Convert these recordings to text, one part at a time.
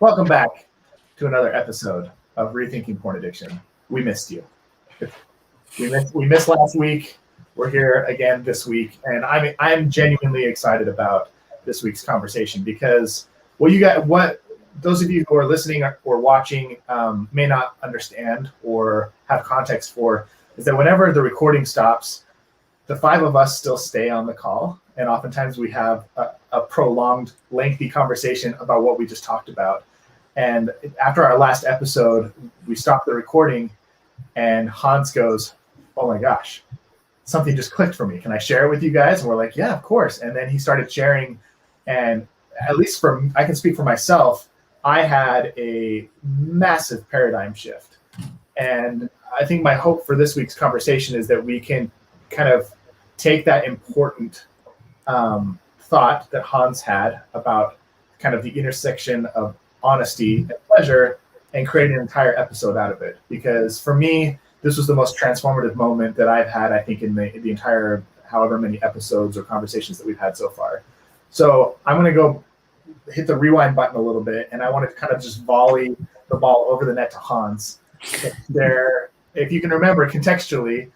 Welcome back to another episode of Rethinking Porn Addiction. We missed you. We missed last week. We're here again this week, and I'm genuinely excited about this week's conversation because what those of you who are listening or watching may not understand or have context for is that whenever the recording stops, the five of us still stay on the call, and oftentimes we have a prolonged, lengthy conversation about what we just talked about. And after our last episode, we stopped the recording, and Hans goes, "Oh my gosh, something just clicked for me. Can I share it with you guys?" And we're like, "Yeah, of course." And then he started sharing, and at least I can speak for myself, I had a massive paradigm shift. And I think my hope for this week's conversation is that we can kind of take that important thought that Hans had about kind of the intersection of honesty and pleasure and create an entire episode out of it. Because for me, this was the most transformative moment that I've had, I think, in the entire however many episodes or conversations that we've had so far. So I'm going to go hit the rewind button a little bit, and I want to kind of just volley the ball over the net to Hans. If you can remember contextually,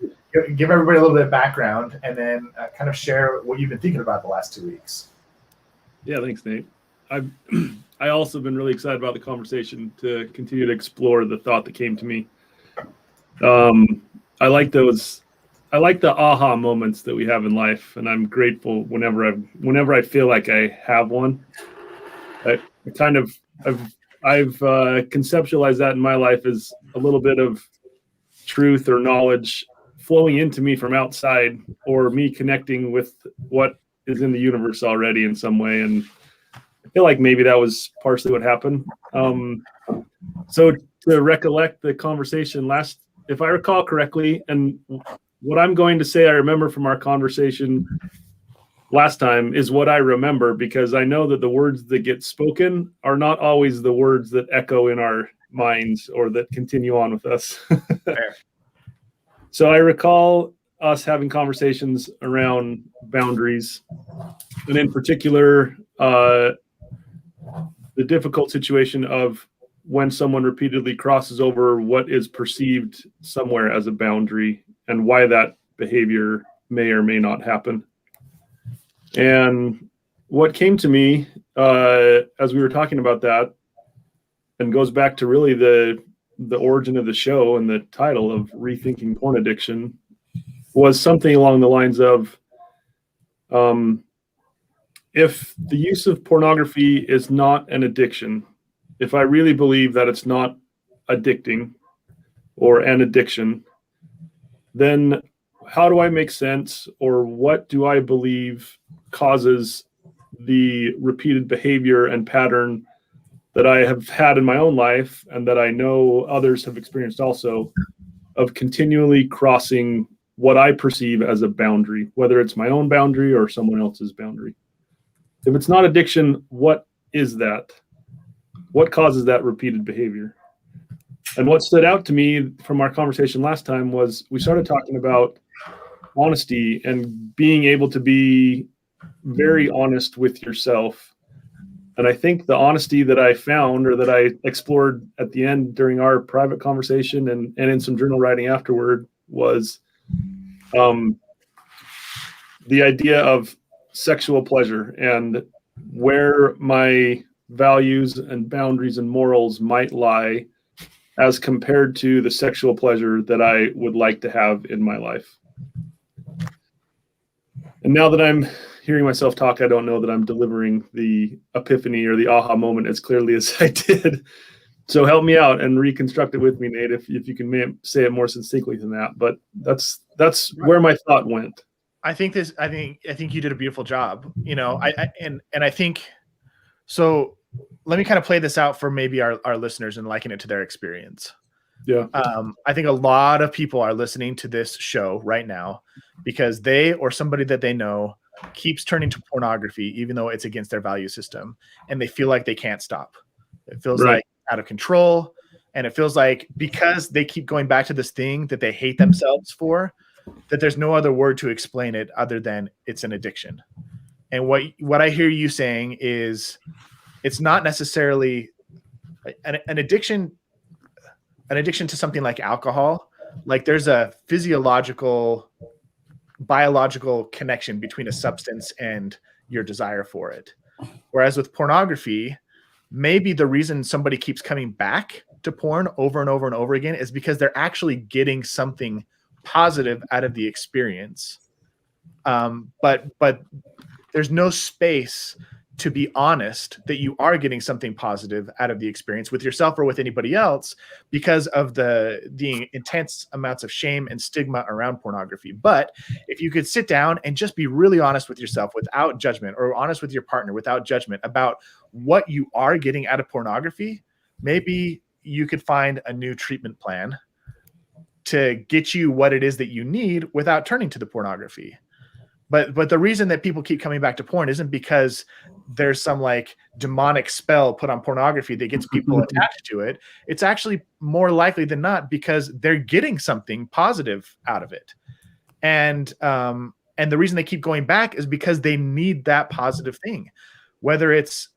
give everybody a little bit of background, and then kind of share what you've been thinking about the last 2 weeks. Yeah, thanks, Nate. I also been really excited about the conversation to continue to explore the thought that came to me. I like the aha moments that we have in life, and I'm grateful whenever I feel like I have one. I've conceptualized that in my life as a little bit of truth or knowledge flowing into me from outside, or me connecting with what is in the universe already in some way. And I feel like maybe that was partially what happened. So to recollect the conversation if I recall correctly, and what I'm going to say I remember from our conversation last time is what I remember, because I know that the words that get spoken are not always the words that echo in our minds or that continue on with us. So I recall us having conversations around boundaries, and in particular, the difficult situation of when someone repeatedly crosses over what is perceived somewhere as a boundary, and why that behavior may or may not happen. And what came to me as we were talking about that, and goes back to really the origin of the show and the title of Rethinking Porn Addiction, was something along the lines of, if the use of pornography is not an addiction, if I really believe that it's not addicting or an addiction, then how do I make sense, or what do I believe causes the repeated behavior and pattern that I have had in my own life, and that I know others have experienced also, of continually crossing what I perceive as a boundary, whether it's my own boundary or someone else's boundary? If it's not addiction, what is that? What causes that repeated behavior? And what stood out to me from our conversation last time was we started talking about honesty and being able to be very honest with yourself. And I think the honesty that I found, or that I explored at the end during our private conversation and in some journal writing afterward, was the idea of sexual pleasure and where my values and boundaries and morals might lie as compared to the sexual pleasure that I would like to have in my life. And now that I'm hearing myself talk, I don't know that I'm delivering the epiphany or the aha moment as clearly as I did. So help me out and reconstruct it with me, Nate, if you can say it more succinctly than that. But that's where my thought went. I think you did a beautiful job. I think so. Let me kind of play this out for maybe our listeners and liken it to their experience. Yeah. I think a lot of people are listening to this show right now because they or somebody that they know keeps turning to pornography, even though it's against their value system, and they feel like they can't stop. It feels like out of control. And it feels like because they keep going back to this thing that they hate themselves for, that there's no other word to explain it other than it's an addiction. And what I hear you saying is it's not necessarily an addiction to something like alcohol, like there's a physiological, biological connection between a substance and your desire for it. Whereas with pornography, maybe the reason somebody keeps coming back to porn over and over and over again is because they're actually getting something positive out of the experience. But there's no space to be honest that you are getting something positive out of the experience with yourself or with anybody else because of the intense amounts of shame and stigma around pornography. But if you could sit down and just be really honest with yourself without judgment, or honest with your partner without judgment about what you are getting out of pornography, maybe you could find a new treatment plan to get you what it is that you need without turning to the pornography. But the reason that people keep coming back to porn isn't because there's some like demonic spell put on pornography that gets people attached to it. It's actually more likely than not because they're getting something positive out of it. And the reason they keep going back is because they need that positive thing, whether it's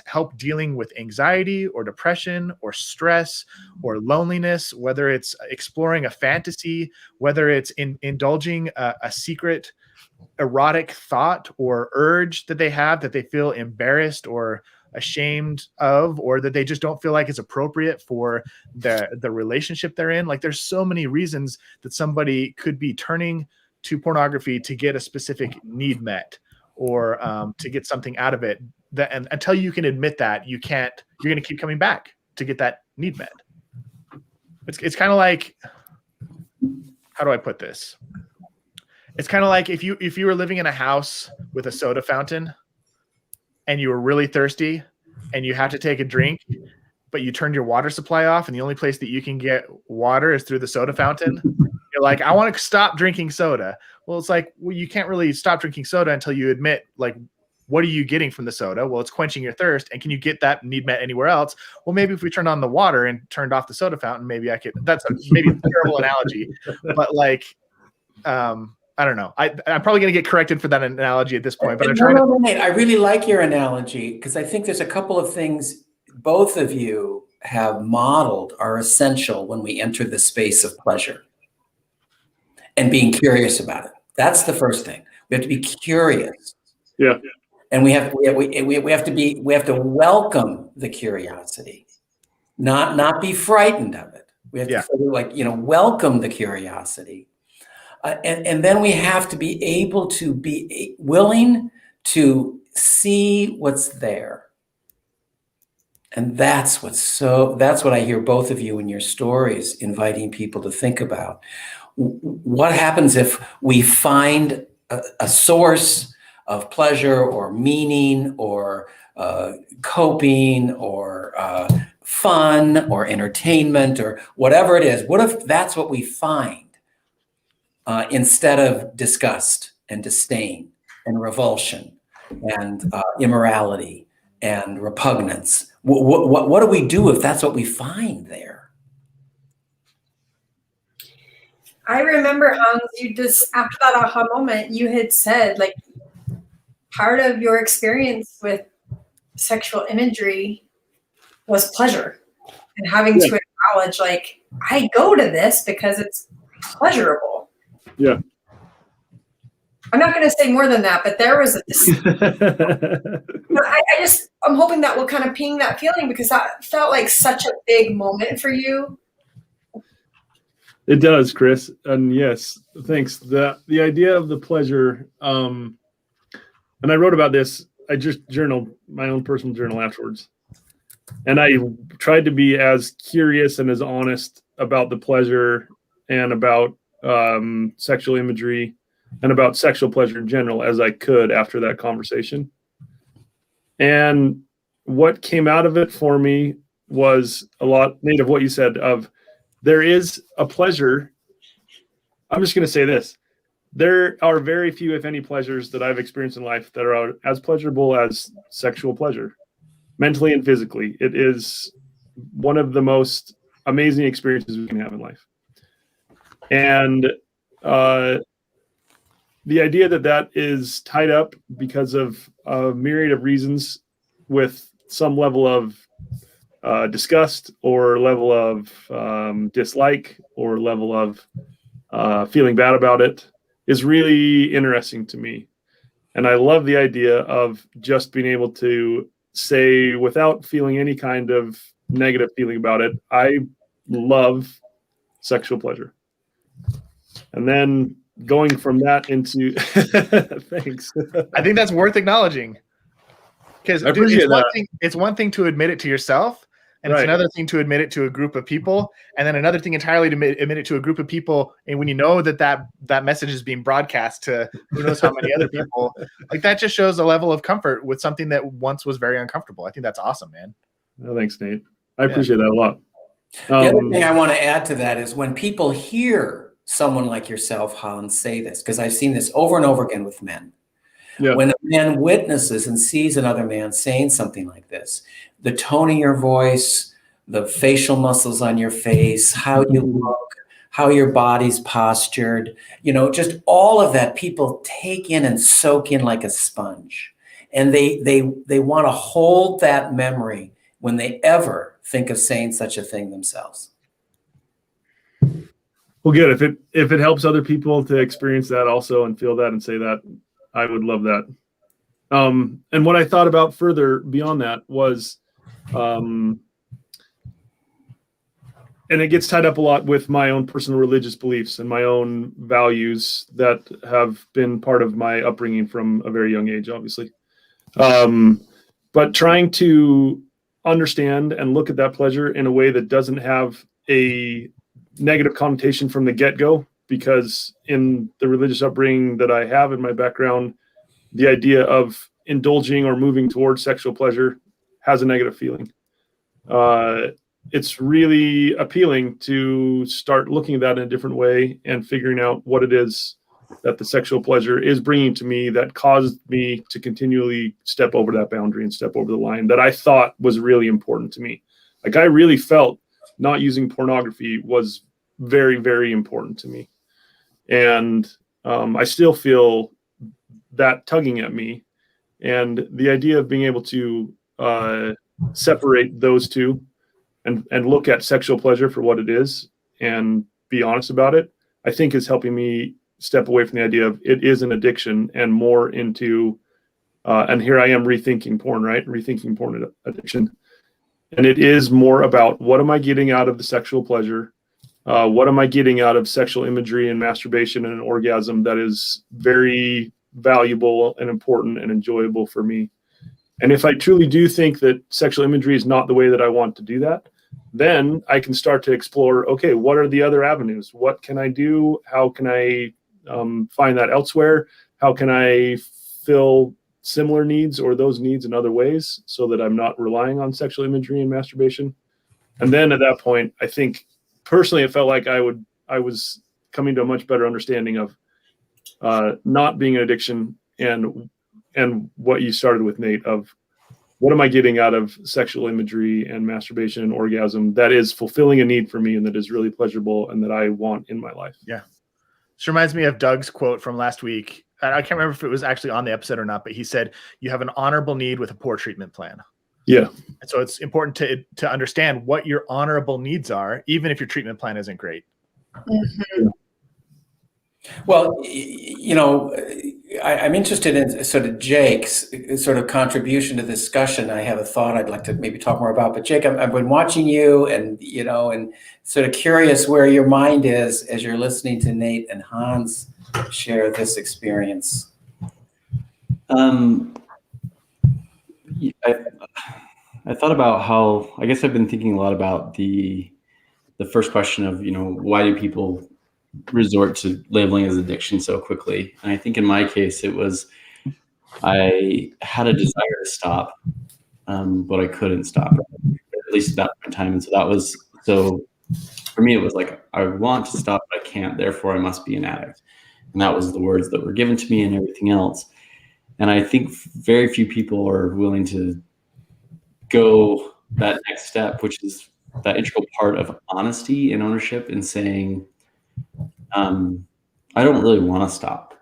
help dealing with anxiety or depression or stress or loneliness, whether it's exploring a fantasy, whether it's indulging a secret erotic thought or urge that they have that they feel embarrassed or ashamed of, or that they just don't feel like it's appropriate for the relationship they're in. Like there's so many reasons that somebody could be turning to pornography to get a specific need met, or to get something out of it, that, and until you can admit that, you're going to keep coming back to get that need met. It's kind of like, how do I put this? It's kind of like if you were living in a house with a soda fountain and you were really thirsty and you had to take a drink, but you turned your water supply off and the only place that you can get water is through the soda fountain. You're like, I want to stop drinking soda. Well, it's like, well, you can't really stop drinking soda until you admit, like, what are you getting from the soda? Well, it's quenching your thirst. And can you get that need met anywhere else? Well, maybe if we turned on the water and turned off the soda fountain, maybe I could. That's maybe a terrible analogy, but like, I don't know. I'm probably going to get corrected for that analogy at this point, but I'm trying to. Nate, I really like your analogy because I think there's a couple of things both of you have modeled are essential when we enter the space of pleasure and being curious about it. That's the first thing. We have to be curious. Yeah. And we have to welcome the curiosity, not be frightened of it. We have to welcome the curiosity. And then we have to be able to be willing to see what's there. And that's what I hear both of you in your stories inviting people to think about. What happens if we find a source of pleasure or meaning or coping or fun or entertainment or whatever it is? What if that's what we find? Instead of disgust and disdain and revulsion and immorality and repugnance, what do we do if that's what we find there? I remember, Hans, you just, after that aha moment, you had said, like, part of your experience with sexual imagery was pleasure and having to acknowledge, like, I go to this because it's pleasurable. Yeah. I'm not going to say more than that, but there was I'm hoping that will kind of ping that feeling because that felt like such a big moment for you. It does, Chris. And yes, thanks. The idea of the pleasure, and I wrote about this, I just journaled my own personal journal afterwards. And I tried to be as curious and as honest about the pleasure and about sexual imagery and about sexual pleasure in general as I could after that conversation. And what came out of it for me was a lot, Nate, of what you said of there is a pleasure. I'm just going to say this. There are very few, if any, pleasures that I've experienced in life that are as pleasurable as sexual pleasure, mentally and physically. It is one of the most amazing experiences we can have in life. And the idea that is tied up because of a myriad of reasons with some level of disgust or level of dislike or level of feeling bad about it is really interesting to me. And I love the idea of just being able to say, without feeling any kind of negative feeling about it, I love sexual pleasure. And then going from that into thanks. I think that's worth acknowledging, because I appreciate that. It's one thing to admit it to yourself, and it's Right. another thing to admit it to a group of people, and then another thing entirely to admit it to a group of people. And when you know that message is being broadcast to who knows how many other people, like, that just shows a level of comfort with something that once was very uncomfortable. I think that's awesome, man. Well, thanks, Nate. I appreciate that a lot. The other thing I want to add to that is when people hear someone like yourself, Hans, say this, because I've seen this over and over again with men. Yeah. When a man witnesses and sees another man saying something like this, the tone of your voice, the facial muscles on your face, how you look, how your body's postured, just all of that, people take in and soak in like a sponge. And they want to hold that memory when they ever think of saying such a thing themselves. Well, good. If it helps other people to experience that also and feel that and say that, I would love that. And what I thought about further beyond that was, and it gets tied up a lot with my own personal religious beliefs and my own values that have been part of my upbringing from a very young age, obviously. But trying to understand and look at that pleasure in a way that doesn't have a negative connotation from the get-go, because in the religious upbringing that I have in my background, the idea of indulging or moving towards sexual pleasure has a negative feeling. It's really appealing to start looking at that in a different way and figuring out what it is that the sexual pleasure is bringing to me that caused me to continually step over that boundary and step over the line that I thought was really important to me. Like, I really felt not using pornography was very, very important to me. And I still feel that tugging at me. And the idea of being able to separate those two and look at sexual pleasure for what it is and be honest about it, I think is helping me step away from the idea of it is an addiction and more into, and here I am rethinking porn, right? Rethinking porn addiction. And it is more about, what am I getting out of the sexual pleasure? What am I getting out of sexual imagery and masturbation and an orgasm that is very valuable and important and enjoyable for me? And if I truly do think that sexual imagery is not the way that I want to do that, then I can start to explore, okay, what are the other avenues? What can I do? How can I find that elsewhere? How can I fill similar needs or those needs in other ways so that I'm not relying on sexual imagery and masturbation? And then at that point, I think personally, it felt like I was coming to a much better understanding of not being an addiction and what you started with, Nate, of what am I getting out of sexual imagery and masturbation and orgasm that is fulfilling a need for me and that is really pleasurable and that I want in my life. Yeah. This reminds me of Doug's quote from last week. I can't remember if it was actually on the episode or not, but he said, you have an honorable need with a poor treatment plan. Yeah. And so it's important to understand what your honorable needs are, even if your treatment plan isn't great. Mm-hmm. Well, I'm interested in sort of Jake's sort of contribution to the discussion. I have a thought I'd like to maybe talk more about. But Jake, I've been watching you, and and sort of curious where your mind is as you're listening to Nate and Hans share this experience. I thought about how, I guess I've been thinking a lot about the first question of, why do people resort to labeling as addiction so quickly? And I think in my case, it was, I had a desire to stop, but I couldn't stop, at least at that point in time. And so for me, it was like, I want to stop, but I can't, therefore I must be an addict. And that was the words that were given to me and everything else. And I think very few people are willing to go that next step, which is that integral part of honesty and ownership, and saying, I don't really want to stop.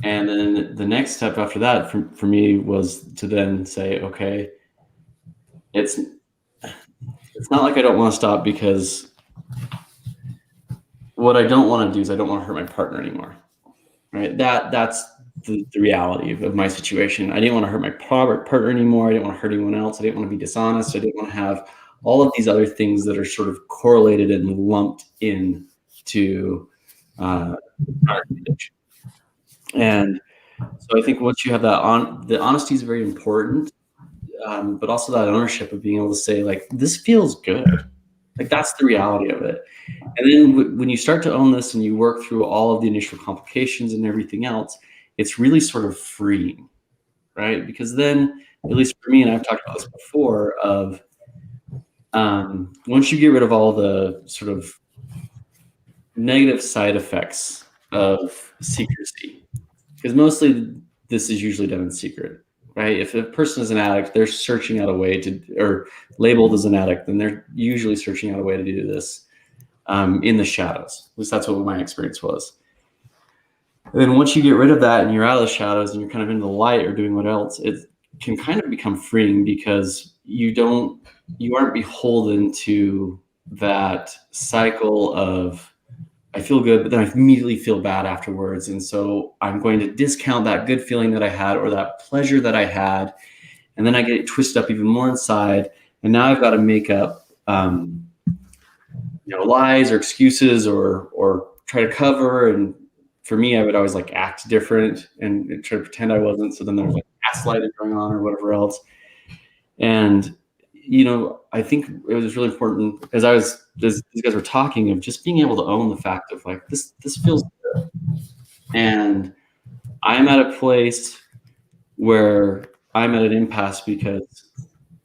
And then the next step after that for me was to then say, okay, it's not like I don't want to stop, because what I don't want to do is I don't want to hurt my partner anymore. Right? That's the reality of my situation. I didn't want to hurt my partner anymore. I didn't want to hurt anyone else. I didn't want to be dishonest. I didn't want to have all of these other things that are sort of correlated and lumped in to addiction. And so I think once you have that the honesty is very important, but also that ownership of being able to say, like, this feels good. Like, that's the reality of it. And then when you start to own this and you work through all of the initial complications and everything else, it's really sort of freeing, right? Because then, at least for me, and I've talked about this before, of once you get rid of all the sort of negative side effects of secrecy, because mostly this is usually done in secret, right? If a person is an addict, they're searching out a way to, or labeled as an addict, then they're usually searching out a way to do this in the shadows. At least that's what my experience was. And then once you get rid of that and you're out of the shadows and you're kind of in the light or doing what else, it can kind of become freeing, because you aren't beholden to that cycle of, I feel good, but then I immediately feel bad afterwards. And so I'm going to discount that good feeling that I had, or that pleasure that I had. And then I get twisted up even more inside. And now I've got to make up, lies or excuses or try to cover. And for me, I would always like act different and try to pretend I wasn't. So then there's like gaslighting going on or whatever else. And, I think it was really important, as these guys were talking, of just being able to own the fact of, like, this feels good. And I'm at a place where I'm at an impasse, because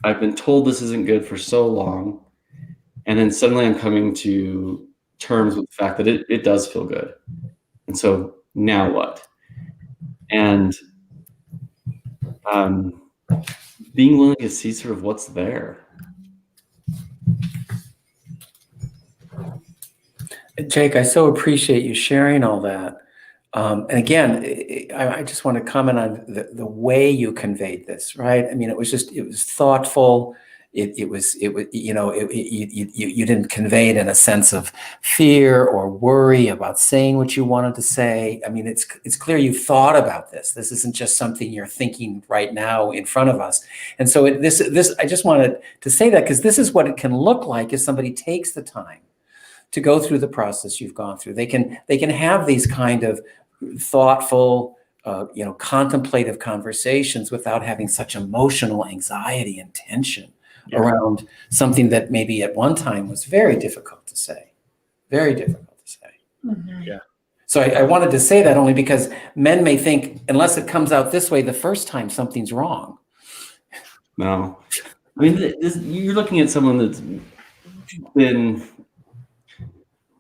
I've been told this isn't good for so long. And then suddenly I'm coming to terms with the fact that it does feel good. And so now what? And being willing to see sort of what's there. Jake, I so appreciate you sharing all that. And again, I just want to comment on the way you conveyed this, right? I mean, it was thoughtful. You didn't convey it in a sense of fear or worry about saying what you wanted to say. I mean, it's clear you've thought about this. This isn't just something you're thinking right now in front of us. And so this I just wanted to say that, because this is what it can look like if somebody takes the time to go through the process you've gone through. They can have these kind of thoughtful, contemplative conversations without having such emotional anxiety and tension around something that maybe at one time was very difficult to say. Very difficult to say. Mm-hmm. Yeah. So I wanted to say that only because men may think, unless it comes out this way the first time, something's wrong. No. I mean, you're looking at someone that's been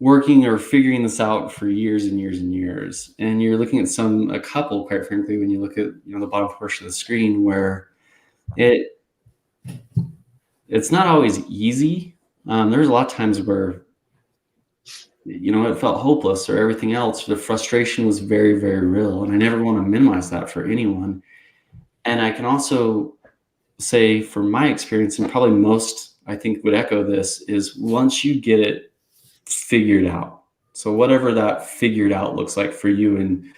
working or figuring this out for years and years and years. And you're looking at a couple, quite frankly, when you look at the bottom portion of the screen, where it's not always easy. There's a lot of times where it felt hopeless or everything else. The frustration was very, very real, and I never want to minimize that for anyone. And I can also say, from my experience, and probably most I think would echo this, is once you get it figured out, so whatever that figured out looks like for you and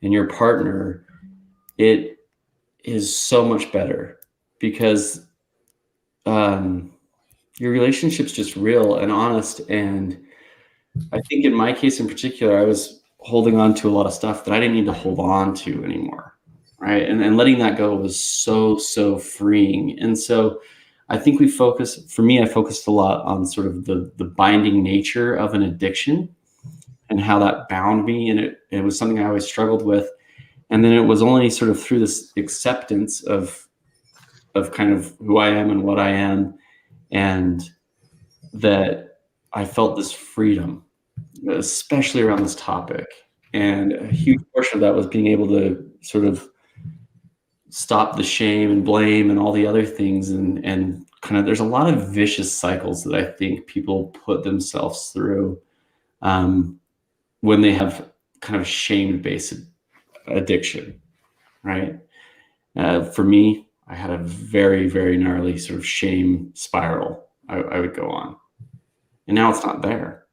your partner, it is so much better, because your relationship's just real and honest. And I think in my case in particular, I was holding on to a lot of stuff that I didn't need to hold on to anymore, right? And letting that go was so freeing. And so I think I focused a lot on sort of the binding nature of an addiction and how that bound me. And it was something I always struggled with. And then it was only sort of through this acceptance of kind of who I am and what I am, and that I felt this freedom, especially around this topic. And a huge portion of that was being able to sort of stop the shame and blame and all the other things. And kind of, there's a lot of vicious cycles that I think people put themselves through when they have kind of shame-based addiction, right? For me, I had a very, very gnarly sort of shame spiral I would go on. And now it's not there.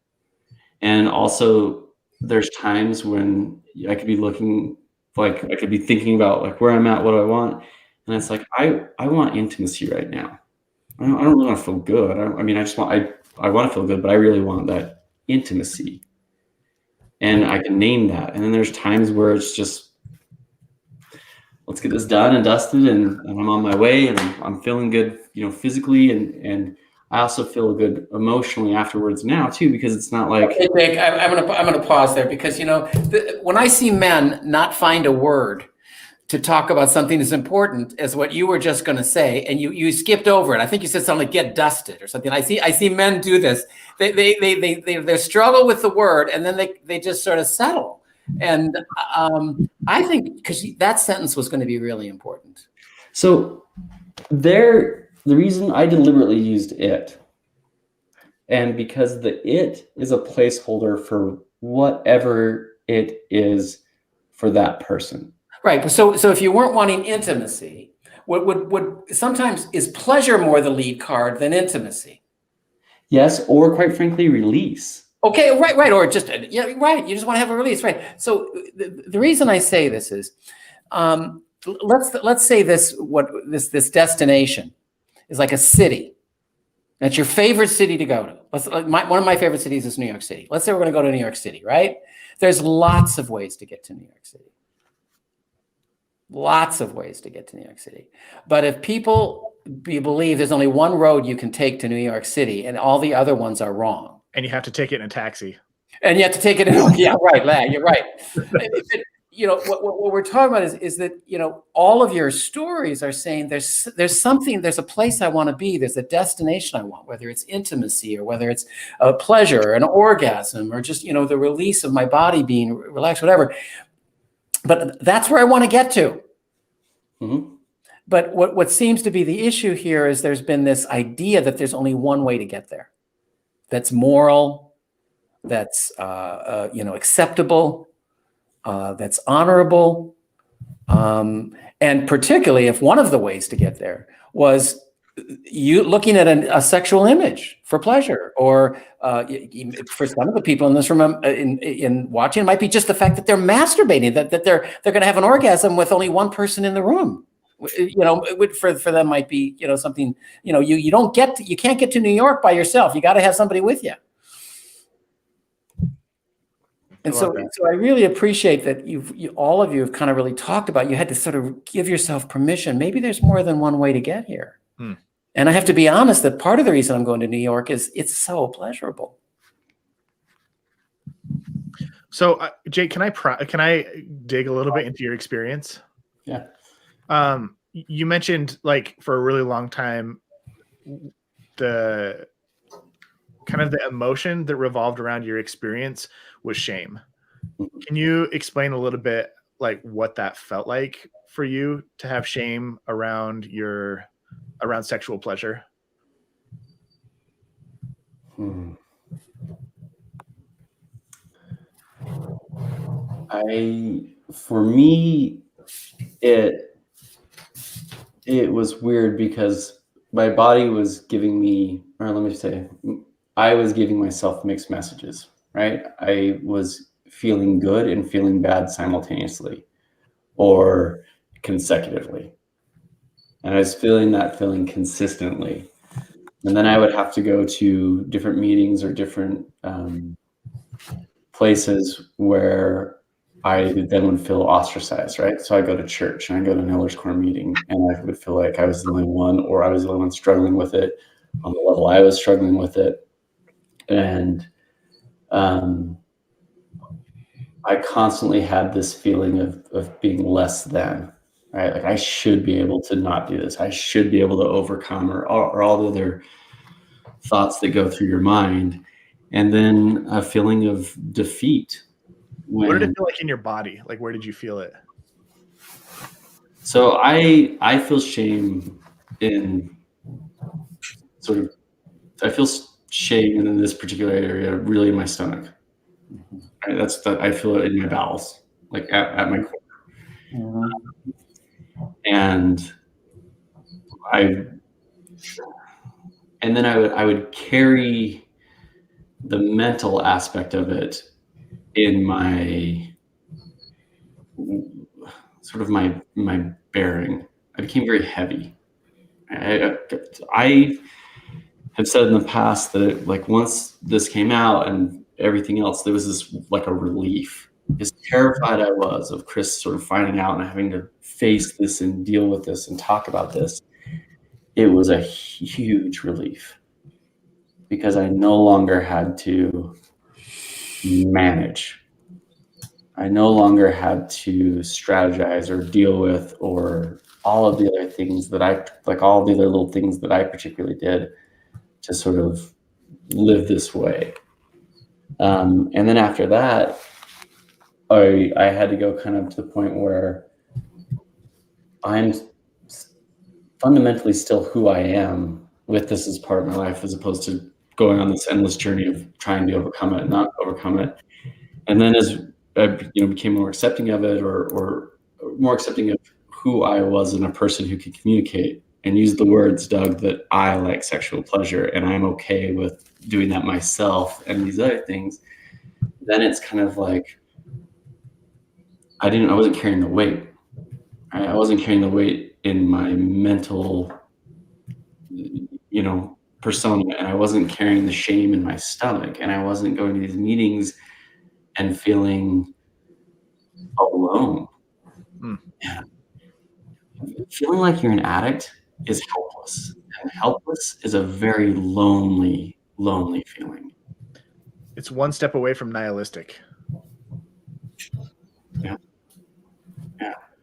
And also there's times when I could be looking, like I could be thinking about like where I'm at, what do I want? And it's like, I want intimacy right now. I don't really want to feel good. I want to feel good, but I really want that intimacy. And I can name that. And then there's times where it's just, let's get this done and dusted, and I'm on my way, and I'm feeling good, physically, and I also feel good emotionally afterwards now too, because it's not like. Okay, Nick, I'm gonna pause there because when I see men not find a word to talk about something as important as what you were just going to say, and you skipped over it. I think you said something like "get dusted" or something. I see men do this. They struggle with the word, and then they just sort of settle. And I think because that sentence was going to be really important. So the reason I deliberately used it, and because the it is a placeholder for whatever it is for that person. Right. So if you weren't wanting intimacy, would sometimes is pleasure more the lead card than intimacy? Yes, or quite frankly, release. Okay, right, or just right. You just want to have a release, right? So the reason I say this is, let's say this destination is like a city. That's your favorite city to go to. One of my favorite cities is New York City. Let's say we're going to go to New York City, right? There's lots of ways to get to New York City. Lots of ways to get to New York City. But if people believe there's only one road you can take to New York City and all the other ones are wrong. And you have to take it in a taxi. And you have to take it in. Yeah, right. You're right. What we're talking about is that, all of your stories are saying there's something, there's a place I want to be. There's a destination I want, whether it's intimacy or whether it's a pleasure or an orgasm or just, the release of my body being relaxed, whatever. But that's where I want to get to. Mm-hmm. But what seems to be the issue here is there's been this idea that there's only one way to get there. That's moral, that's acceptable, that's honorable, and particularly if one of the ways to get there was you looking at a sexual image for pleasure, or for some of the people in this room in watching, it might be just the fact that they're masturbating, that they're going to have an orgasm with only one person in the room. For them might be something. You can't get to New York by yourself. You got to have somebody with you. And so I really appreciate that all of you have kind of really talked about, you had to sort of give yourself permission. Maybe there's more than one way to get here. And I have to be honest that part of the reason I'm going to New York is it's so pleasurable. So Jake, can I dig a little bit into your experience? Yeah. You mentioned like for a really long time, the kind of the emotion that revolved around your experience was shame. Can you explain a little bit like what that felt like for you to have shame around sexual pleasure? For me, it was weird because my body was giving me, or let me say, I was giving myself mixed messages, right? I was feeling good and feeling bad simultaneously or consecutively. And I was feeling that feeling consistently. And then I would have to go to different meetings or different places where I then would feel ostracized, right? So I go to church and I go to an elders core meeting and I would feel like I was the only one, or I was the only one struggling with it on the level I was struggling with it. And I constantly had this feeling of being less than, right? Like I should be able to not do this. I should be able to overcome or all the other thoughts that go through your mind. And then a feeling of defeat. What did it feel like in your body? Like, where did you feel it? So I feel shame in sort of, I feel shame in this particular area, really in my stomach. Right? That's that I feel it in my bowels, like at my core. And and then I would carry the mental aspect of it in my sort of my bearing. I became very heavy. I have said in the past that like once this came out and everything else, there was this like a relief. As terrified I was of Chris sort of finding out and having to face this and deal with this and talk about this, it was a huge relief because I no longer had to manage. I no longer had to strategize or deal with or all of the other things that all the other little things that I particularly did to sort of live this way. And then after that, I had to go kind of to the point where I'm fundamentally still who I am with this as part of my life, as opposed to going on this endless journey of trying to overcome it, not overcome it. And then as I became more accepting of it or more accepting of who I was in a person who could communicate and use the words, Doug, that I like sexual pleasure and I'm okay with doing that myself and these other things, then it's kind of like I wasn't carrying the weight. I wasn't carrying the weight in my mental, persona, and I wasn't carrying the shame in my stomach, and I wasn't going to these meetings and feeling alone. Yeah. Feeling like you're an addict is helpless, and helpless is a very lonely feeling. It's one step away from nihilistic. Yeah.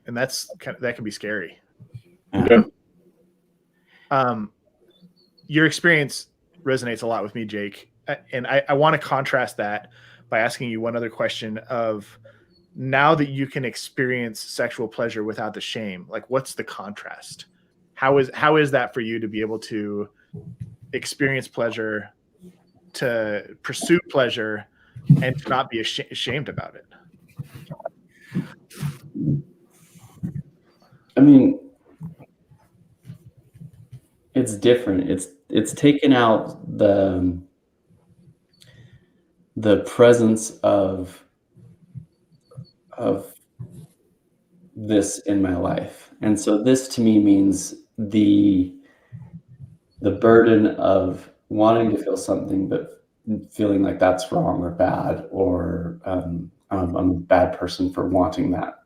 And that can be scary. Yeah. Your experience resonates a lot with me, Jake. And I want to contrast that by asking you one other question of, now that you can experience sexual pleasure without the shame, like what's the contrast? How is that for you to be able to experience pleasure, to pursue pleasure, and to not be ashamed about it? I mean, it's different. It's taken out the presence of this in my life. And so this to me means the burden of wanting to feel something but feeling like that's wrong or bad, or I'm a bad person for wanting that,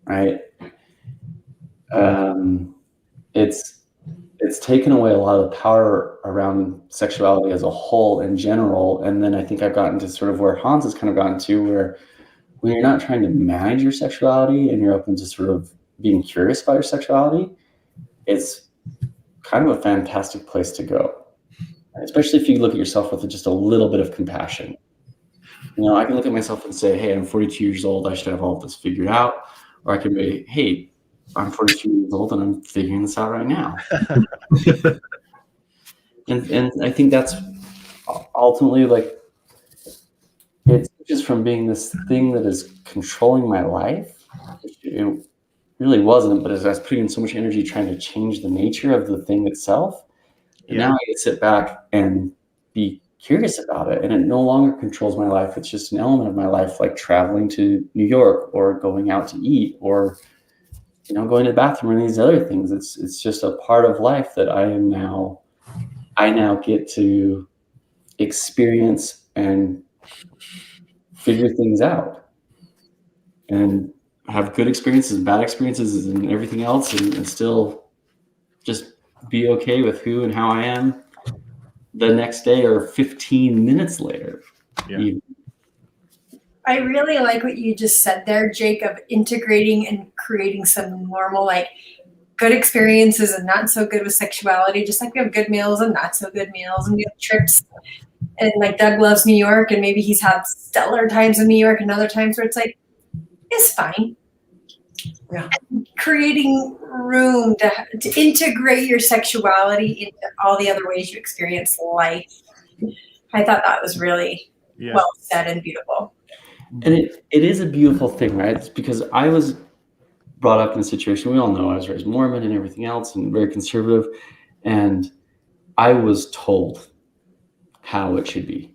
right? It's taken away a lot of the power around sexuality as a whole in general. And then I think I've gotten to sort of where Hans has kind of gotten to, where when you're not trying to manage your sexuality and you're open to sort of being curious about your sexuality, it's kind of a fantastic place to go, especially if you look at yourself with just a little bit of compassion. I can look at myself and say, hey, I'm 42 years old. I should have all of this figured out. Or I can be, hey, I'm 42 years old and I'm figuring this out right now. and I think that's ultimately like, it's just from being this thing that is controlling my life. It really wasn't, but as I was putting in so much energy trying to change the nature of the thing itself, now I get to sit back and be curious about it. And it no longer controls my life. It's just an element of my life, like traveling to New York or going out to eat or going to the bathroom and these other things. It's just a part of life that I now get to experience and figure things out and have good experiences, bad experiences, and everything else, and still just be okay with who and how I am the next day or 15 minutes later. Yeah. I really like what you just said there, Jake, of integrating and creating some normal, like good experiences and not so good with sexuality, just like we have good meals and not so good meals, and we have trips. And like Doug loves New York, and maybe he's had stellar times in New York and other times where it's like, it's fine. Yeah. Creating room to integrate your sexuality into all the other ways you experience life. I thought that was really well said and beautiful. And it is a beautiful thing, right? It's because I was brought up in a situation, we all know I was raised Mormon and everything else and very conservative. And I was told how it should be.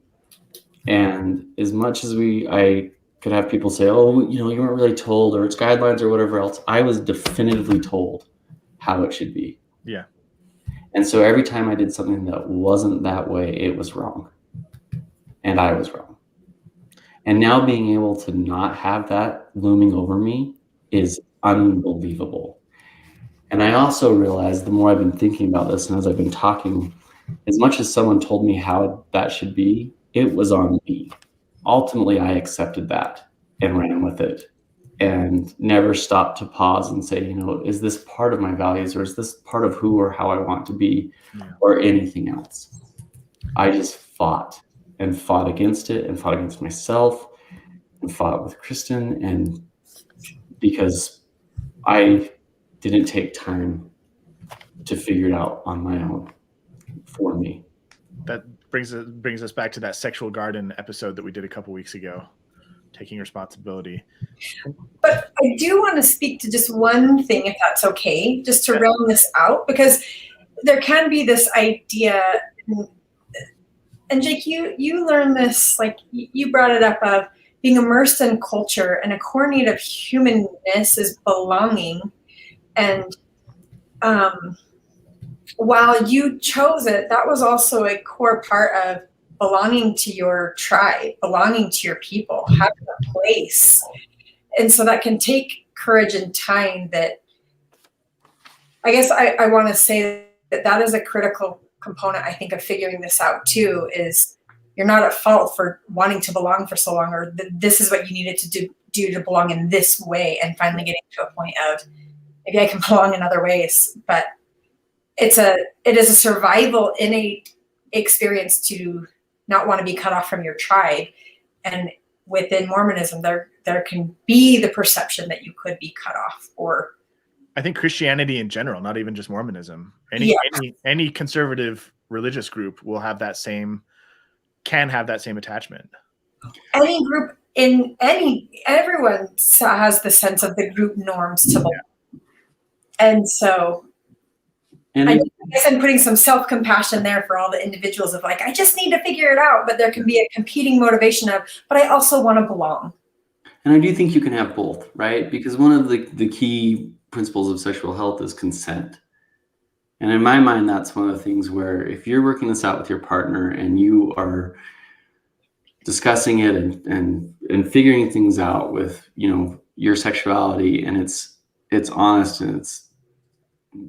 And as much as I could have people say, oh, you weren't really told, or it's guidelines or whatever else, I was definitively told how it should be. Yeah. And so every time I did something that wasn't that way, it was wrong. And I was wrong. And now being able to not have that looming over me is unbelievable. And I also realized the more I've been thinking about this and as I've been talking, as much as someone told me how that should be, it was on me. Ultimately, I accepted that and ran with it and never stopped to pause and say, is this part of my values, or is this part of who or how I want to be, or anything else? I just fought and fought against it and fought against myself and fought with Kristen, and because I didn't take time to figure it out on my own for me. That brings us back to that sexual garden episode that we did a couple weeks ago, taking responsibility. But I do want to speak to just one thing, if that's okay, just to round this out, because there can be this idea, and Jake, you learned this, like you brought it up, of being immersed in culture, and a core need of humanness is belonging. And while you chose it, that was also a core part of belonging to your tribe, belonging to your people, having a place. And so that can take courage and time. That I guess I want to say that is a critical component, I think, of figuring this out too, is you're not at fault for wanting to belong for so long, or this is what you needed to do to belong in this way, and finally getting to a point of maybe I can belong in other ways. But it is a survival innate experience to not want to be cut off from your tribe. And within Mormonism, there can be the perception that you could be cut off, or I think Christianity in general, not even just Mormonism, any conservative religious group will have that same attachment. Any group everyone has the sense of the group norms to belong. And so I guess I'm putting some self-compassion there for all the individuals of like, I just need to figure it out, but there can be a competing motivation of, but I also want to belong. And I do think you can have both, right? Because one of the key principles of sexual health is consent. And in my mind, that's one of the things where if you're working this out with your partner and you are discussing it and figuring things out with, your sexuality, and it's honest and it's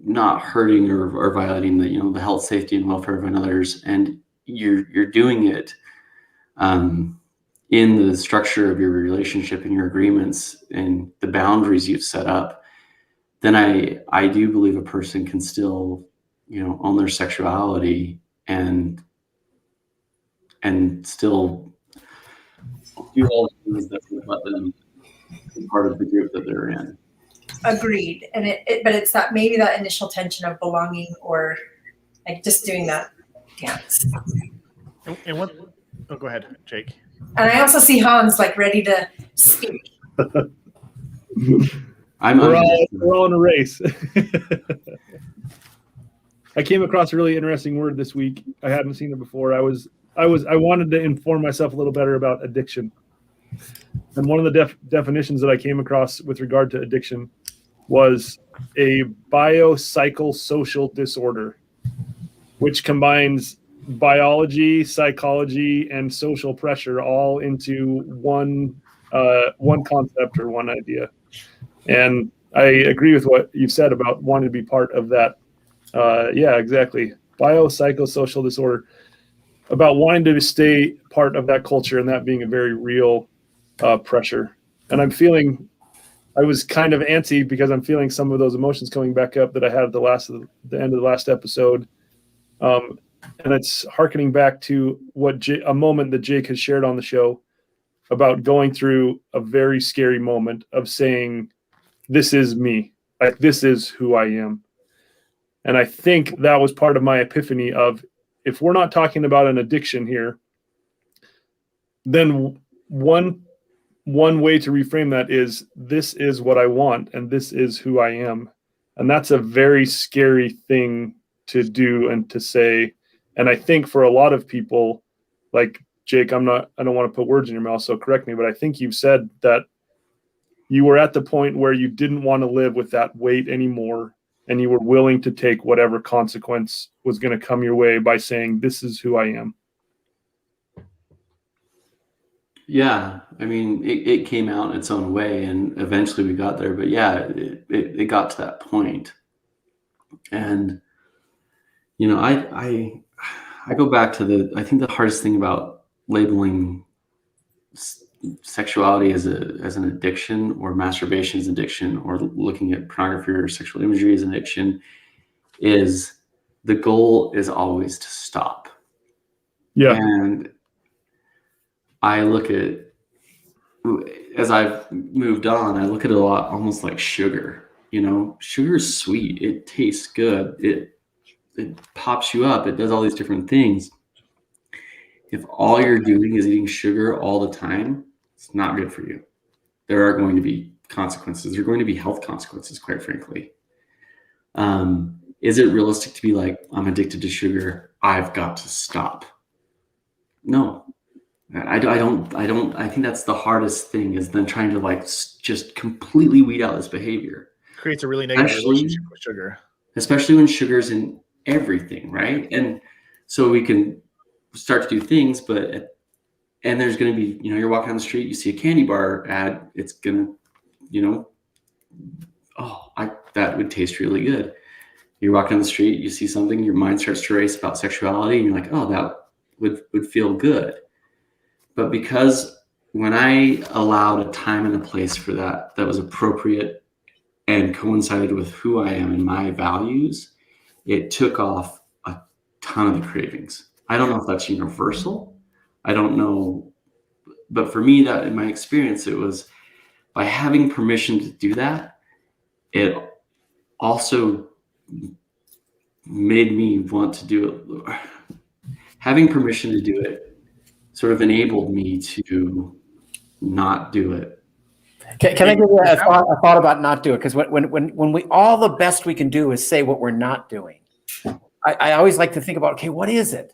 not hurting or violating the health, safety, and welfare of others, and you're doing it in the structure of your relationship and your agreements and the boundaries you've set up, then I do believe a person can still, own their sexuality and still do all the things that would let them be part of the group that they're in. Agreed. And but it's that maybe that initial tension of belonging, or like just doing that dance. And what? Oh, go ahead, Jake. And I also see Hans like ready to speak. We're all in a race. I came across a really interesting word this week. I hadn't seen it before. I wanted to inform myself a little better about addiction. And one of the definitions that I came across with regard to addiction was a biopsychosocial disorder, which combines biology, psychology, and social pressure all into one concept or one idea. And I agree with what you said about wanting to be part of that. Yeah, exactly. Biopsychosocial disorder, about wanting to stay part of that culture, and that being a very real pressure. And I was kind of antsy because I'm feeling some of those emotions coming back up that I had at the end of the last episode. And it's hearkening back to a moment that Jake has shared on the show about going through a very scary moment of saying, this is me, like this is who I am. And I think that was part of my epiphany of, if we're not talking about an addiction here, then one way to reframe that is, this is what I want and this is who I am. And that's a very scary thing to do and to say. And I think for a lot of people, like Jake, I don't want to put words in your mouth, so correct me, but I think you've said that you were at the point where you didn't want to live with that weight anymore, and you were willing to take whatever consequence was going to come your way by saying, this is who I am. Yeah, I mean, it came out in its own way, and eventually we got there. But yeah, it got to that point. And you know, I go back to I think the hardest thing about labeling sexuality as an addiction, or masturbation as addiction, or looking at pornography or sexual imagery as an addiction, is the goal is always to stop. Yeah. And I look at, as I've moved on, I look at it a lot almost like sugar. You know, sugar is sweet. It tastes good. It pops you up. It does all these different things. If all you're doing is eating sugar all the time, it's not good for you. There are going to be consequences. There are going to be health consequences, quite frankly. Is it realistic to be like, I'm addicted to sugar, I've got to stop? No, I think that's the hardest thing, is then trying to like just completely weed out this behavior. Creates a really negative relationship with sugar. Especially when sugar's in everything, right? And so we can start to do things, and there's going to be, you know, you're walking down the street, you see a candy bar ad, it's going to, you know, that would taste really good. You're walking down the street, you see something, your mind starts to race about sexuality, and you're like, oh, that would feel good. But because when I allowed a time and a place for that was appropriate and coincided with who I am and my values, it took off a ton of the cravings. I don't know if that's universal. I don't know. But for me, that in my experience, it was by having permission to do that, it also made me want to do it. Having permission to do it sort of enabled me to not do it. Can I give you a thought about not do it? Because when we, all the best we can do is say what we're not doing. I always like to think about, okay, what is it?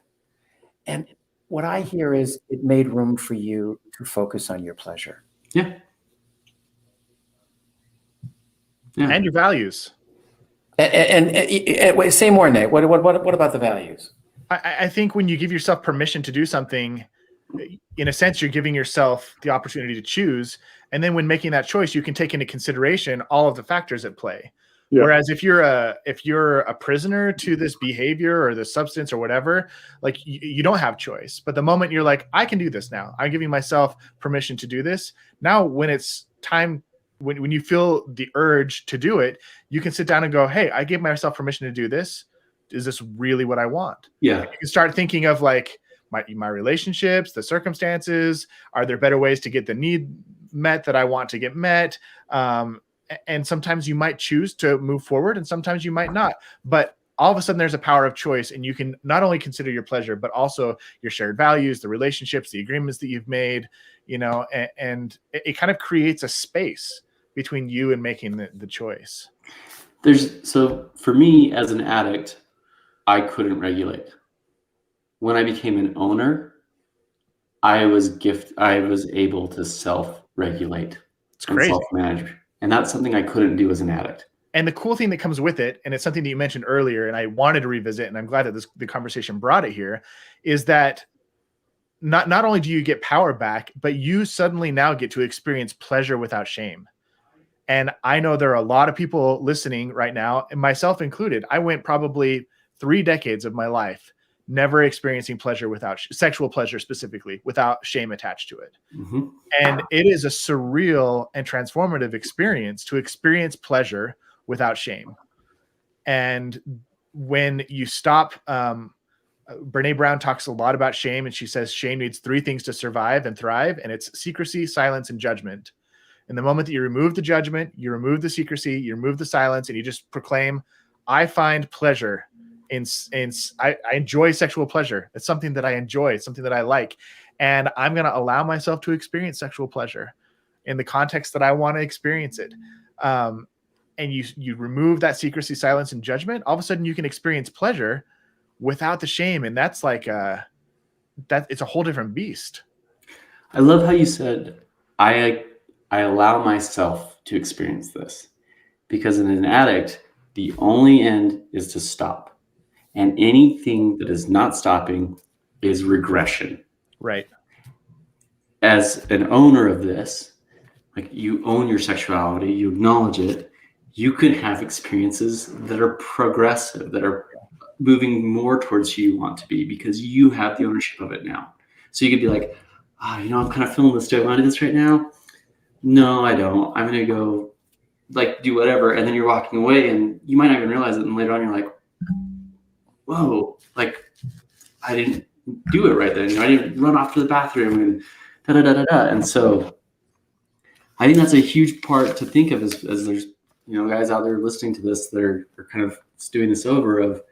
And what I hear is it made room for you to focus on your pleasure. Yeah. And your values. And say more, Nate. What about the values? I think when you give yourself permission to do something, in a sense, you're giving yourself the opportunity to choose. And then when making that choice, you can take into consideration all of the factors at play. Yeah. Whereas if you're a prisoner to this behavior or this substance or whatever, like you don't have choice. But the moment you're like, I can do this now, I'm giving myself permission to do this. Now, when it's time, when you feel the urge to do it, you can sit down and go, hey, I gave myself permission to do this. Is this really what I want? Yeah. You can start thinking of like my relationships, the circumstances. Are there better ways to get the need met that I want to get met? And sometimes you might choose to move forward and sometimes you might not. But all of a sudden there's a power of choice, and you can not only consider your pleasure, but also your shared values, the relationships, the agreements that you've made, you know, and it kind of creates a space between you and making the choice. So for me as an addict, I couldn't regulate. When I became an owner, I was able to self-regulate and self-manage. And that's something I couldn't do as an addict. And the cool thing that comes with it, and it's something that you mentioned earlier, and I wanted to revisit, and I'm glad that the conversation brought it here, is that not only do you get power back, but you suddenly now get to experience pleasure without shame. And I know there are a lot of people listening right now, and myself included. I went probably 3 decades of my life never experiencing pleasure without sexual pleasure, specifically without shame attached to it. Mm-hmm. And it is a surreal and transformative experience to experience pleasure without shame. And when you stop, Brene Brown talks a lot about shame, and she says shame needs 3 things to survive and thrive, and it's secrecy, silence, and judgment. And the moment that you remove the judgment, you remove the secrecy, you remove the silence, and you just proclaim, I find pleasure I enjoy sexual pleasure. It's something that I enjoy. It's something that I like. And I'm going to allow myself to experience sexual pleasure in the context that I want to experience it. And you remove that secrecy, silence, and judgment. All of a sudden you can experience pleasure without the shame. And that's like it's a whole different beast. I love how you said, I allow myself to experience this, because in an addict, the only end is to stop. And anything that is not stopping is regression. Right. As an owner of this, like, you own your sexuality, you acknowledge it, you could have experiences that are progressive, that are moving more towards who you want to be, because you have the ownership of it now. So you could be like, I'm kind of feeling this. Do I want to do this right now? No, I don't. I'm going to go like do whatever. And then you're walking away and you might not even realize it. And later on you're like, whoa, like I didn't do it right then. I didn't run off to the bathroom and da-da-da-da-da. And so I think that's a huge part to think of as there's, guys out there listening to this that are kind of doing this over, of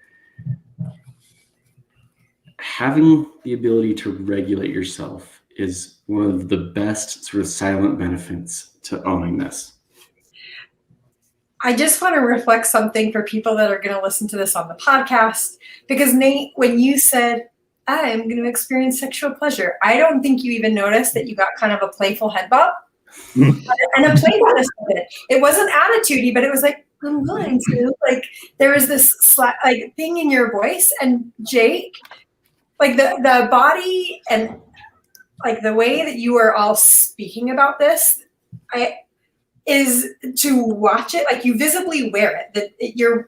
having the ability to regulate yourself is one of the best sort of silent benefits to owning this. I just want to reflect something for people that are going to listen to this on the podcast, because Nate, when you said, I'm going to experience sexual pleasure, I don't think you even noticed that you got kind of a playful head bob and a playfulness of it. It wasn't attitudey, but it was like, I'm going to, like, there was this thing in your voice. And Jake, like the body and like the way that you are all speaking about this, is to watch it, like you visibly wear it, that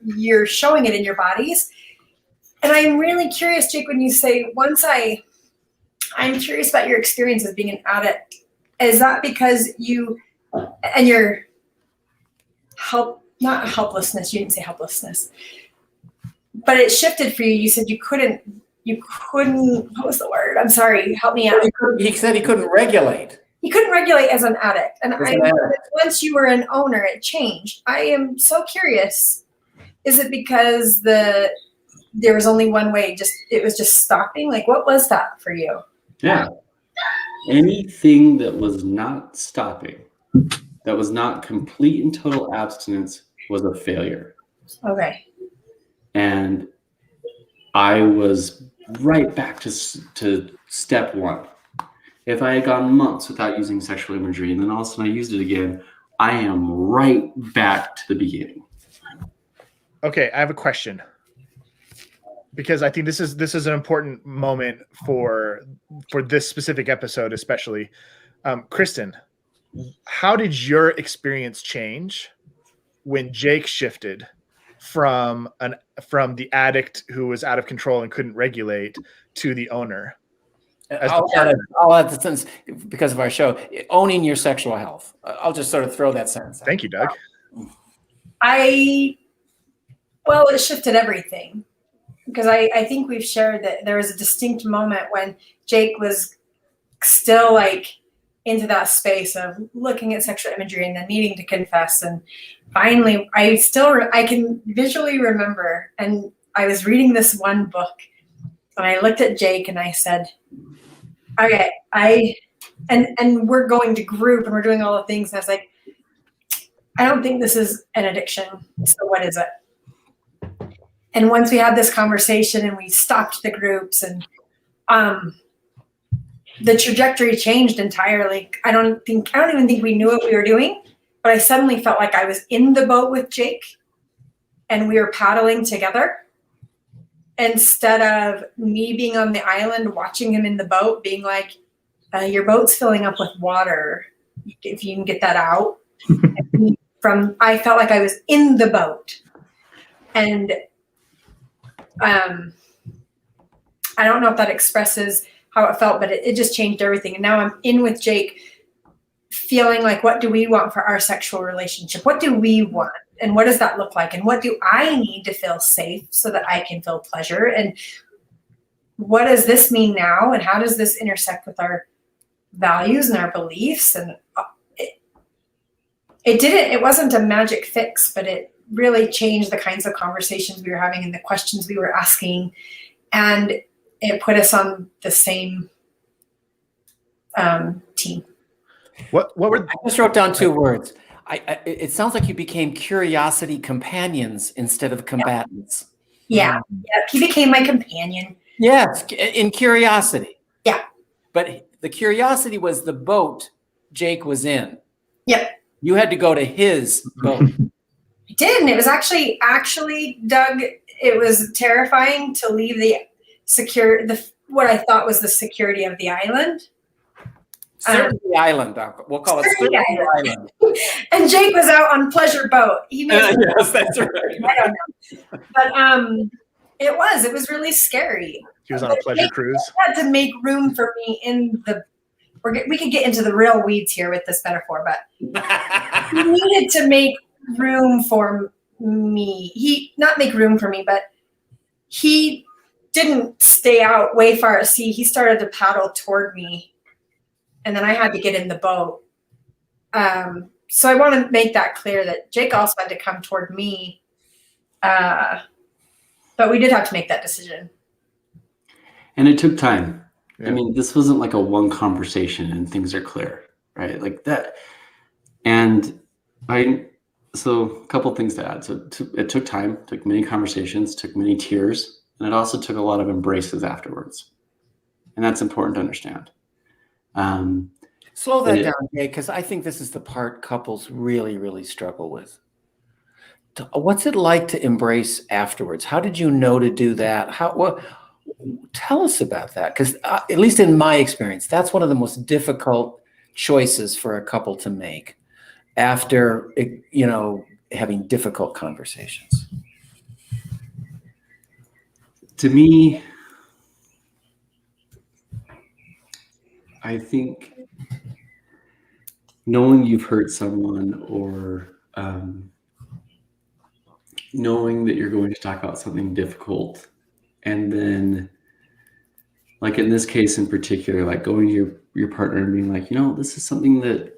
you're showing it in your bodies. And I'm really curious, Jake, when you say I'm curious about your experience as being an addict. Is that because you and your not helplessness, you didn't say helplessness, but it shifted for you. You said you couldn't, what was the word? I'm sorry, help me out. He said he couldn't regulate. He couldn't regulate as an addict. And once you were an owner, it changed. I am so curious. Is it because there was only one way, it was just stopping? Like, what was that for you? Yeah. Anything that was not stopping, that was not complete and total abstinence, was a failure. Okay. And I was right back to step one. If I had gone months without using sexual imagery and then all of a sudden I used it again, I am right back to the beginning. Okay, I have a question, because I think this is an important moment for this specific episode, especially. Kristen, how did your experience change when Jake shifted from the addict who was out of control and couldn't regulate to the owner? I'll add the sentence because of our show, owning your sexual health. I'll just sort of throw that sentence out. Thank you, Doug. It shifted everything, because I think we've shared that there was a distinct moment when Jake was still like into that space of looking at sexual imagery and then needing to confess. And finally, I can visually remember, and I was reading this one book and I looked at Jake and I said, okay, and we're going to group and we're doing all the things. And I was like, I don't think this is an addiction. So what is it? And once we had this conversation and we stopped the groups, and the trajectory changed entirely. I don't even think we knew what we were doing, but I suddenly felt like I was in the boat with Jake and we were paddling together, instead of me being on the island watching him in the boat being like, your boat's filling up with water, if you can get that out. I felt like I was in the boat. And I don't know if that expresses how it felt, but it just changed everything. And now I'm in with Jake, feeling like, what do we want for our sexual relationship? What do we want? And what does that look like? And what do I need to feel safe so that I can feel pleasure? And what does this mean now? And how does this intersect with our values and our beliefs? And it wasn't a magic fix, but it really changed the kinds of conversations we were having and the questions we were asking. And it put us on the same team. What were I just wrote down two words. It sounds like you became curiosity companions instead of combatants. Yeah. He became my companion. Yes, in curiosity. Yeah. But the curiosity was the boat Jake was in. Yep. You had to go to his boat. I did, and it was actually, Doug, it was terrifying to leave what I thought was the security of the island. Certainty Island. We'll call it Certainty Island. And Jake was out on pleasure boat. Yes, that's right. I don't know. But it was really scary. He was on a pleasure cruise. Had to make room for me in the. We could get into the real weeds here with this metaphor, but he needed to make room for me. Not make room for me, but he didn't stay out way far at sea. He started to paddle toward me, and then I had to get in the boat. So I want to make that clear that Jake also had to come toward me, but we did have to make that decision. And it took time. Yeah. I mean, this wasn't like a one conversation and things are clear, right? Like that. And so a couple things to add. So it took time, took many conversations, took many tears, and it also took a lot of embraces afterwards. And that's important to understand. Slow that down, Jay, because I think this is the part couples really, really struggle with. What's it like to embrace afterwards? How did you know to do that? Tell us about that, because at least in my experience, that's one of the most difficult choices for a couple to make after, having difficult conversations. To me, I think knowing you've hurt someone or knowing that you're going to talk about something difficult, and then, like in this case in particular, like going to your partner and being like, this is something that,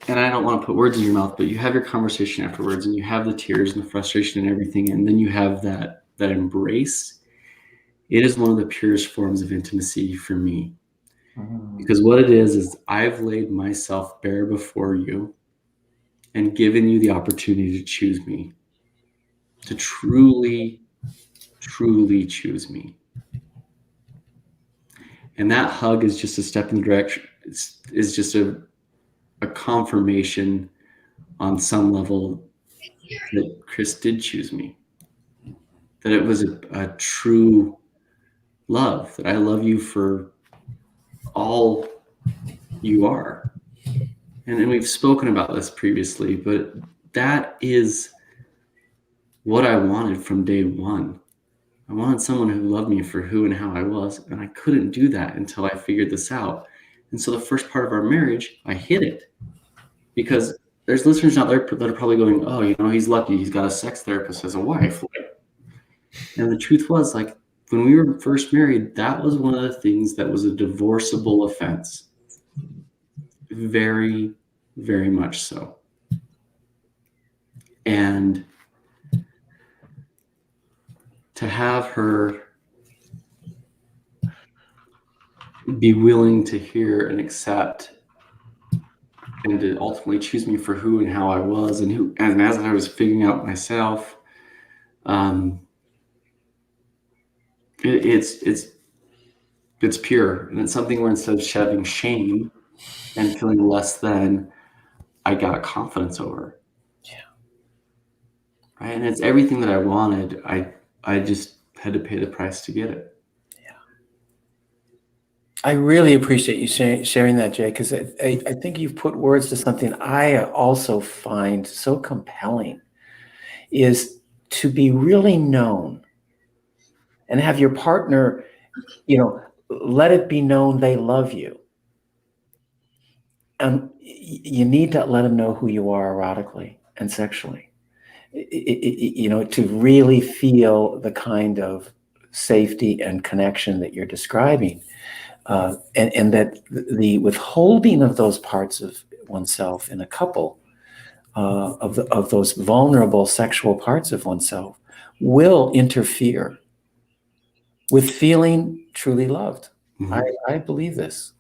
and I don't want to put words in your mouth, but you have your conversation afterwards and you have the tears and the frustration and everything, and then you have that embrace. It is one of the purest forms of intimacy for me. Because what it is I've laid myself bare before you and given you the opportunity to choose me, to truly choose me. And that hug is just a step in the direction, is just a confirmation on some level that Chris did choose me, that it was a true love, that I love you for all you are. And we've spoken about this previously, but that is what I wanted from day one. I wanted someone who loved me for who and how I was, and I couldn't do that until I figured this out. And so the first part of our marriage, I hid it, because there's listeners out there that are probably going, oh, he's lucky he's got a sex therapist as a wife. And the truth was, like, when we were first married, that was one of the things that was a divorceable offense. Very, very much so. And to have her be willing to hear and accept and to ultimately choose me for who and how I was, and as I was figuring out myself, it's pure, and it's something where instead of having shame and feeling less than, I got confidence over. Yeah. Right, and it's everything that I wanted. I just had to pay the price to get it. Yeah. I really appreciate you sharing that, Jay, because I think you've put words to something I also find so compelling, is to be really known and have your partner, let it be known they love you. And you need to let them know who you are erotically and sexually. To really feel the kind of safety and connection that you're describing, and that the withholding of those parts of oneself in a couple, of those vulnerable sexual parts of oneself, will interfere with feeling truly loved. Mm-hmm. I believe this.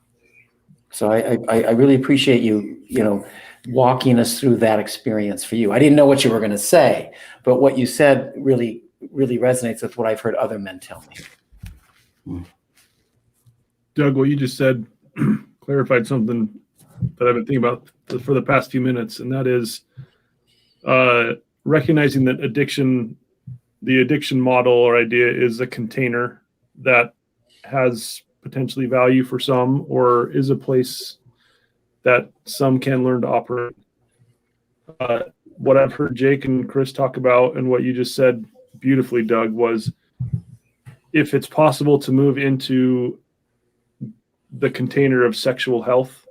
So I really appreciate you, walking us through that experience for you. I didn't know what you were going to say, but what you said really really resonates with what I've heard other men tell me. Doug, what you just said clarified something that I've been thinking about for the past few minutes, and that is recognizing that the addiction model or idea is a container that has potentially value for some, or is a place that some can learn to operate. What I've heard Jake and Chris talk about, and what you just said beautifully, Doug, was if it's possible to move into the container of sexual health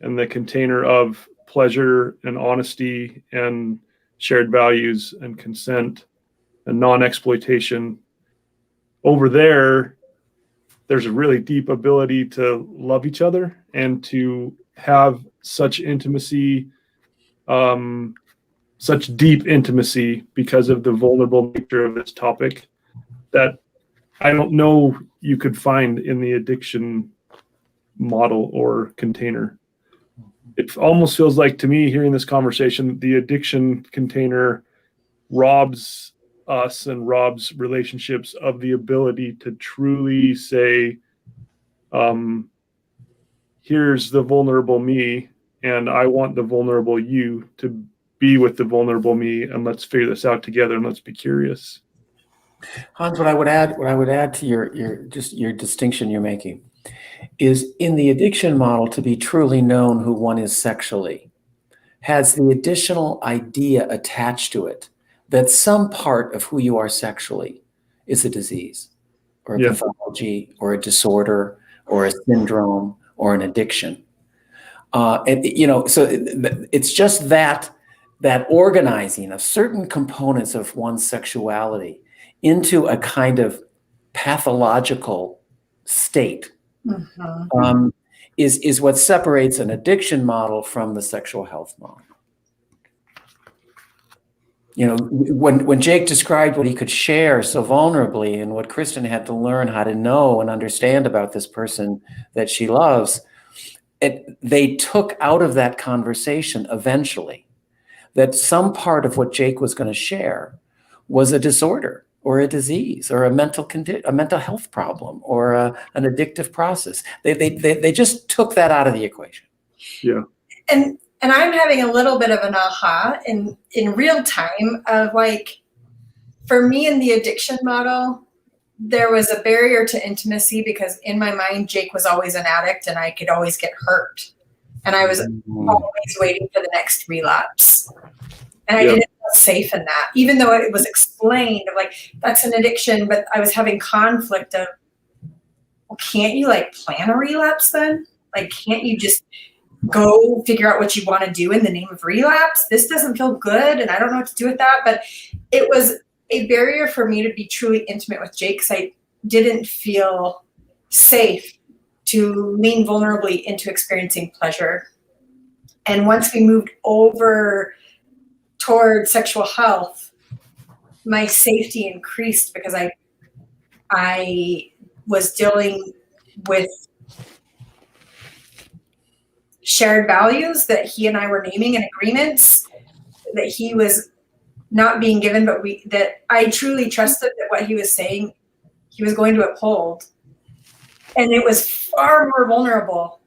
and the container of pleasure and honesty and shared values and consent and non-exploitation, over there's a really deep ability to love each other and to have such intimacy, such deep intimacy because of the vulnerable nature of this topic that I don't know you could find in the addiction model or container. It almost feels like to me, hearing this conversation, the addiction container robs us and robs relationships of the ability to truly say, here's the vulnerable me, and I want the vulnerable you to be with the vulnerable me, and let's figure this out together, and let's be curious. Hans, what I would add to your distinction you're making is, in the addiction model, to be truly known who one is sexually has the additional idea attached to it that some part of who you are sexually is a disease or a pathology or a disorder or a syndrome or an addiction. So it's just that organizing of certain components of one's sexuality into a kind of pathological state is what separates an addiction model from the sexual health model. When Jake described what he could share so vulnerably and what Kristen had to learn how to know and understand about this person that she loves, they took out of that conversation eventually that some part of what Jake was going to share was a disorder or a disease or a mental health problem or an addictive process. They just took that out of the equation. Yeah. And I'm having a little bit of an aha in real time of, like, for me in the addiction model, there was a barrier to intimacy because in my mind, Jake was always an addict and I could always get hurt. And I was always waiting for the next relapse. And I didn't feel safe in that, even though it was explained of, like, that's an addiction, but I was having conflict of, well, can't you, like, plan a relapse then? Like, can't you just go figure out what you want to do in the name of relapse? This doesn't feel good and I don't know what to do with that. But it was a barrier for me to be truly intimate with Jake because I didn't feel safe to lean vulnerably into experiencing pleasure. And once we moved over toward sexual health, my safety increased because I was dealing with shared values that he and I were naming in agreements that he was not being given, but that I truly trusted that what he was saying, he was going to uphold. And it was far more vulnerable,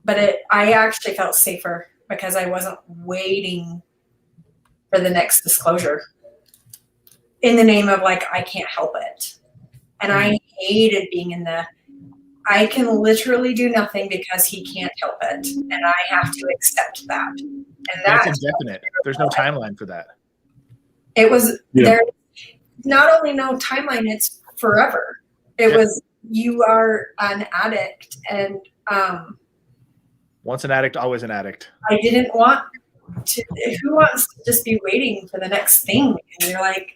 but I actually felt safer because I wasn't waiting for the next disclosure in the name of, like, I can't help it. And I hated being in I can literally do nothing because he can't help it. And I have to accept that. And that's indefinite. There's no timeline for that. It was there. Not only no timeline, it's forever. It was, you are an addict. And once an addict, always an addict. I didn't want to, who wants to just be waiting for the next thing? And you're like,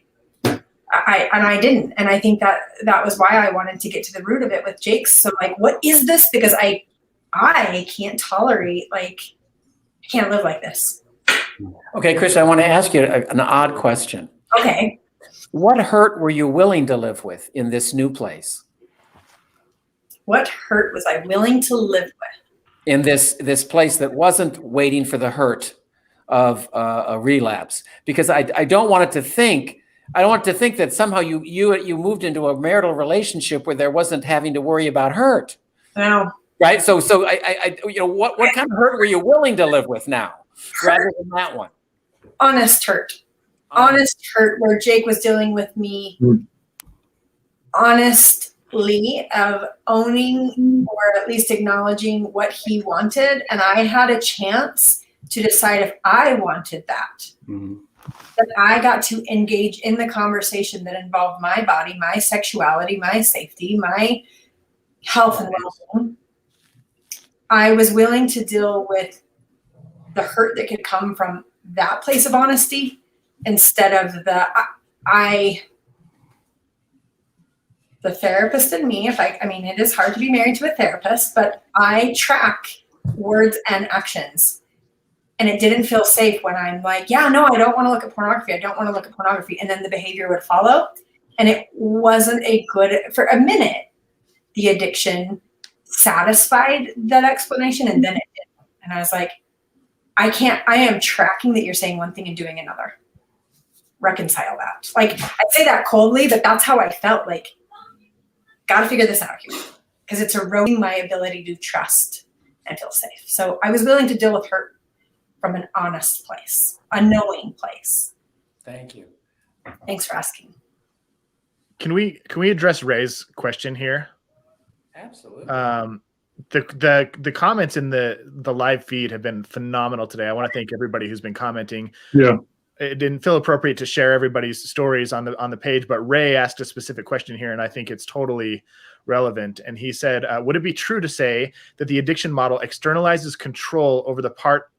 I didn't. And I think that was why I wanted to get to the root of it with Jake. So, like, what is this? Because I can't tolerate, like, I can't live like this. Okay, Chris, I want to ask you an odd question. Okay. What hurt were you willing to live with in this new place? What hurt was I willing to live with? In this place that wasn't waiting for the hurt of a relapse? Because I don't want it to think, I don't want to think that somehow you moved into a marital relationship where there wasn't having to worry about hurt. No. Right. So I what kind of hurt were you willing to live with now rather than that one? Honest hurt. Honest hurt where Jake was dealing with me honestly of owning or at least acknowledging what he wanted. And I had a chance to decide if I wanted that. Mm-hmm. That I got to engage in the conversation that involved my body, my sexuality, my safety, my health and well-being. I was willing to deal with the hurt that could come from that place of honesty instead of the therapist in me. I mean, it is hard to be married to a therapist, but I track words and actions. And it didn't feel safe when I'm like, yeah, no, I don't want to look at pornography. I don't want to look at pornography. And then the behavior would follow. And it wasn't for a minute, the addiction satisfied that explanation. And then it didn't. And I was like, I am tracking that you're saying one thing and doing another. Reconcile that. Like, I say that coldly, but that's how I felt. Like, got to figure this out here. Because it's eroding my ability to trust and feel safe. So I was willing to deal with hurt from an honest place, a knowing place. Thank you. Thanks for asking. Can we address Ray's question here? Absolutely. The comments in the live feed have been phenomenal today. I want to thank everybody who's been commenting. Yeah. It didn't feel appropriate to share everybody's stories on the page, but Ray asked a specific question here, and I think it's totally relevant. And he said, would it be true to say that the addiction model externalizes control over the part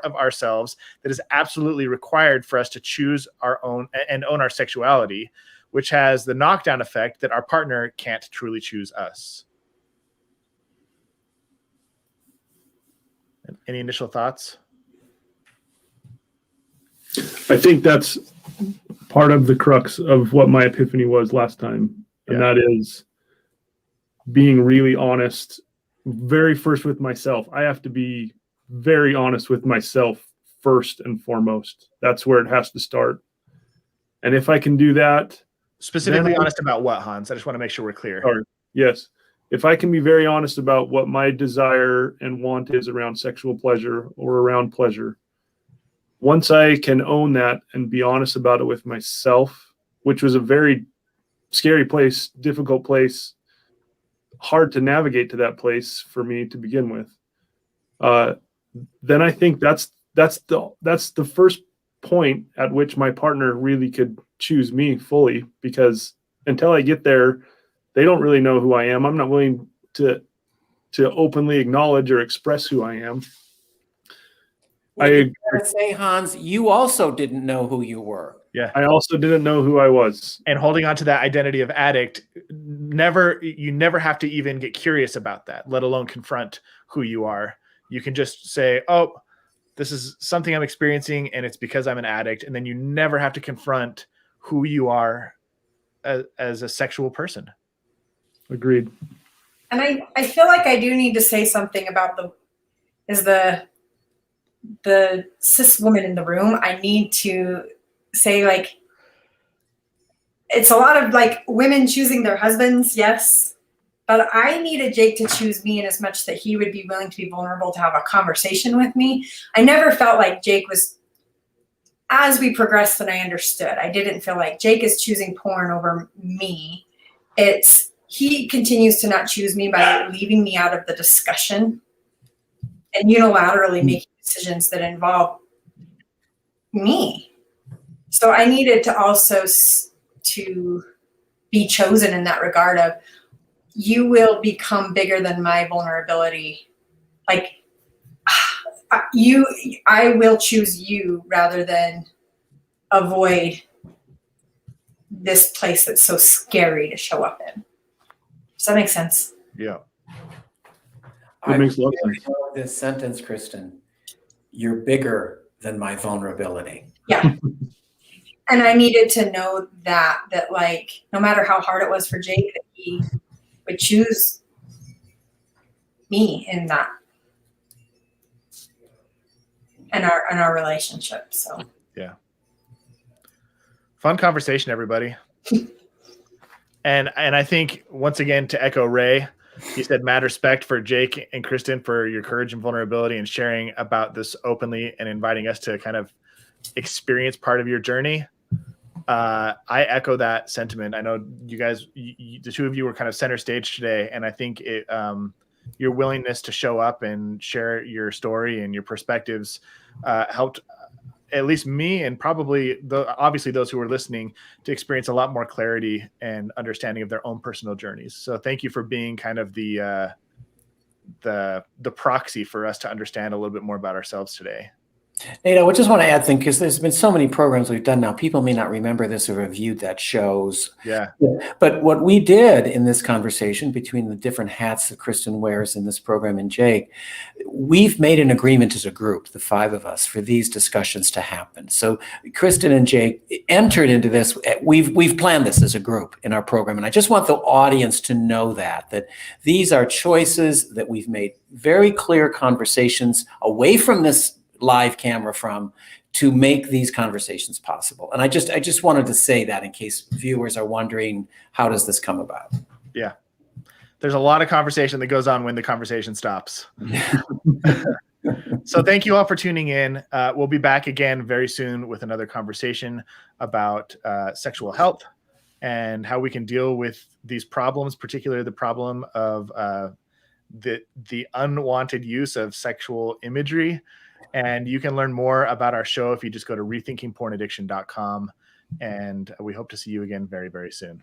of ourselves that is absolutely required for us to choose our own and own our sexuality, which has the knockdown effect that our partner can't truly choose us? Any initial thoughts? I think that's part of the crux of what my epiphany was last time. And that is being really honest, very first with myself. I have to be very honest with myself first and foremost. That's where it has to start. And if I can do that. Specifically honest about what, Hans? I just want to make sure we're clear. Yes. If I can be very honest about what my desire and want is around sexual pleasure or around pleasure, once I can own that and be honest about it with myself, which was a very scary place, difficult place, hard to navigate to that place for me to begin with, then I think that's the first point at which my partner really could choose me fully, because until I get there, they don't really know who I am. I'm not willing to openly acknowledge or express who I am. I say, Hans, you also didn't know who you were. Yeah. I also didn't know who I was. And holding on to that identity of addict, you never have to even get curious about that, let alone confront who you are. You can just say, oh, this is something I'm experiencing and it's because I'm an addict. And then you never have to confront who you are as a sexual person. Agreed. And I feel like I do need to say something about the cis woman in the room. I need to say, like, it's a lot of like women choosing their husbands, yes, but I needed Jake to choose me in as much that he would be willing to be vulnerable to have a conversation with me. I never felt like Jake was, as we progressed and I understood, I didn't feel like Jake is choosing porn over me. It's he continues to not choose me by leaving me out of the discussion and unilaterally making decisions that involve me. So I needed to also to be chosen in that regard of, you will become bigger than my vulnerability. Like I will choose you rather than avoid this place that's so scary to show up in. Does that make sense? Yeah. It makes a lot of sense. This sentence, Kristen, you're bigger than my vulnerability. Yeah. And I needed to know that like, no matter how hard it was for Jake, that he would choose me in that, in our relationship. So yeah. Fun conversation, everybody. And I think, once again, to echo Ray, he said, mad respect for Jake and Kristen for your courage and vulnerability and sharing about this openly and inviting us to kind of experience part of your journey. I echo that sentiment. I know you guys, the two of you were kind of center stage today, and I think your willingness to show up and share your story and your perspectives helped at least me, and probably obviously those who were listening, to experience a lot more clarity and understanding of their own personal journeys. So thank you for being kind of the proxy for us to understand a little bit more about ourselves today. Nate, I just want to add thing, because there's been so many programs we've done now. People may not remember this or reviewed that shows. Yeah. But what we did in this conversation, between the different hats that Kristen wears in this program and Jake, we've made an agreement as a group, the five of us, for these discussions to happen. So Kristen and Jake entered into this. We've planned this as a group in our program. And I just want the audience to know that these are choices that we've made, very clear conversations away from this live camera to make these conversations possible. And I just wanted to say that in case viewers are wondering, how does this come about? Yeah. There's a lot of conversation that goes on when the conversation stops. So thank you all for tuning in. We'll be back again very soon with another conversation about sexual health and how we can deal with these problems, particularly the problem of the unwanted use of sexual imagery. And you can learn more about our show if you just go to rethinkingpornaddiction.com. And we hope to see you again very, very soon.